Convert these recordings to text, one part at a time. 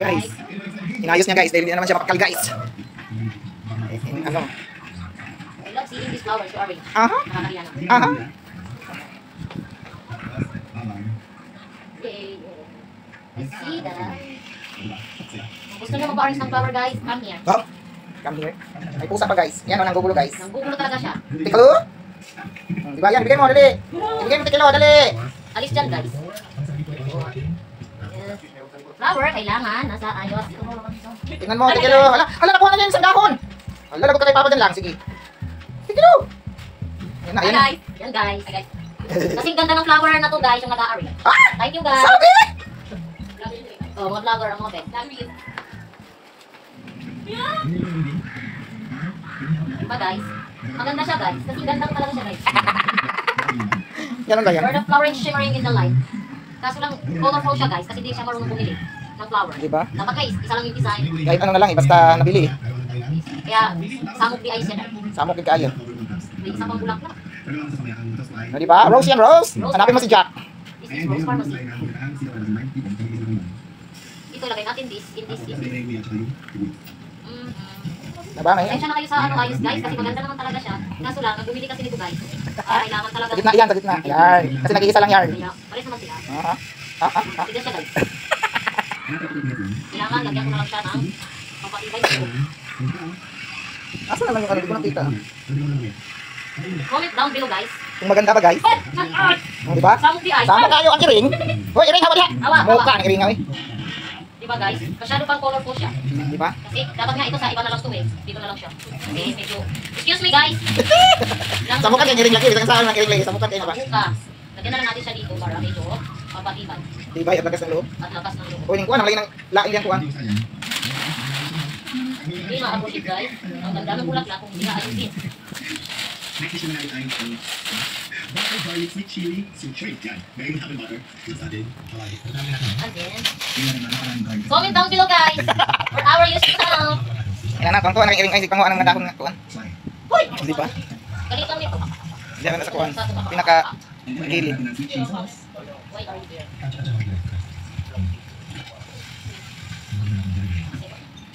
Guys, inayos niya guys dahil hindi na naman siya mapakal guys. Ano? I love seeing these flowers to arrange. Aha. Nakakariya na. Aha. Yay. I see that. Kung gusto nyo mag-arrange ng flower guys, come here. Oh, come here. May pusa pa guys. Yan o, nanggugulo guys. Nanggugulo talaga siya. Tikalo? Diba yan? Bigay mo, dali. Bigay mo tikalo, dali. Alis dyan guys. Flower, kailangan. Nasa ayos. Tingnan mo, tikalo. Hala, nakuha na niya yung isang dahon. Hala, lagot ka kay Papa dyan lang. Sige. Tikalo. Yan na, yan na. Yan guys. Kasing ganda ng flower na to guys, yung nag-a-arrange. Ah! Thank you guys. Sabi! Oh, mga vlogger ang mga best. Diba guys? Maganda siya guys. Kasing ganda talaga siya guys. Yan ang ganyan. For the flower shimmering in the light. Kaso lang, colorful siya guys, kasi di siya marunong bumili ng flower. Diba? Dapat guys, isa lang yung design. Kahit ano na lang eh, basta nabili eh. Kaya, samok di ay siya. Samok yung kayo. May isa pang bulaklak. No, diba? Rose yan, Rose! Hanapin mo si Jack. This is Rose Pharmacy. Ito, lagay natin this, in this. Diba, may Pasensya na kayo sa ano ayos guys, kasi maganda naman talaga siya. Kaso lang, nagbumili kasi nito guys. Kailangan talaga. sa gitna yan, sa gitna. Yan. Kasi nag-iisa lang yan. Pares naman sila. Aha. Sige siya guys. Kailangan, lagyan ko na lang siya ng pampatibay ko. Asa naman yung ano, di ko nakita. Comment down below guys. Kung maganda ba guys? Diba? Samok di ay. Sama kayo ang iring. Hoy, iring, hawa diha. Hawa. Mukha ng iring, hawi. Diba guys? Masyado pang colorful siya. Diba? Kasi dapat nga ito sa iba na lang ito eh. Dito na lang siya. Okay, medyo. Excuse me guys. Samukan yung iring lagi. Isang saan ng iring lagi. Samukan kayo na ba? Bukas. Lagyan na lang natin siya dito para medyo papatibay. Diba? Yung lagas ng loob. At lakas ng loob. Hoy, yung kuwan, ang lagi ng laing yung kuwan. Hindi maabot it guys. Ang ganda ng bulaklak kung hindi ayusin. Butter garlic sweet chili citrate yan. Very happy butter. And then, comment down below guys. For our use now. Yan na, kuwan ng iring. Ay, panguha ng dahon ng kuwan. Hoy! Diba? Galit lang nito. Diyan na sa kuwan. Pinaka gilid. Why are you there?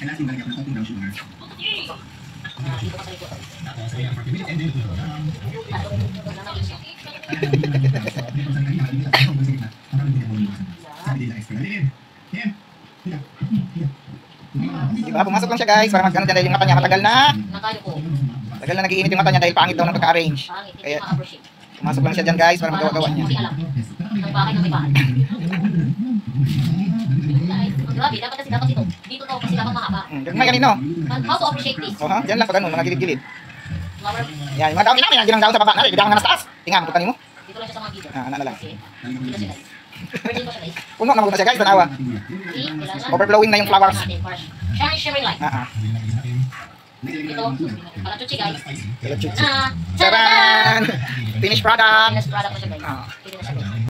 And ating lagyan ng konting brown sugar. Dito ka sa likod. Tapos, ayan, for 2 minutes and then ito. Diba? Pumasok lang siya guys. Para mag-ano dyan dahil yung mata niya matagal na. Nakayo ko. Tagal na nag-iinit yung mata niya dahil pangit daw ng pagka-arrange. Pangit, hindi Kaya ma-appreciate. pumasok lang siya dyan guys para magawa-gawa niya. Hindi alam. Ang bahay ng may bahay. Guys, ang grabe. Dapat kasi dapat ito. Dito to kasi dapat mahaba. May kanino? How to appreciate this? Oh ha? Diyan lang pag ano, mga gilid-gilid. Flower. Yan, yung mga daon namin, yung daon sa baba na, yung daon na nasa taas. Tingnan mo, tukanin mo. Dito lang siya sa mga gilid. Ano na lang. Kasi, dito siya guys. Virgin pa siya guys. Puno na magpunta siya guys, tanawa. See, kailangan. Overflowing na yung flowers. Shiny shimmering light. Ito, para chuchi guys. Kaya chuchi. Ah, Charan! Finished product! Finished product mo siya guys. Ah. Pwede na siya guys.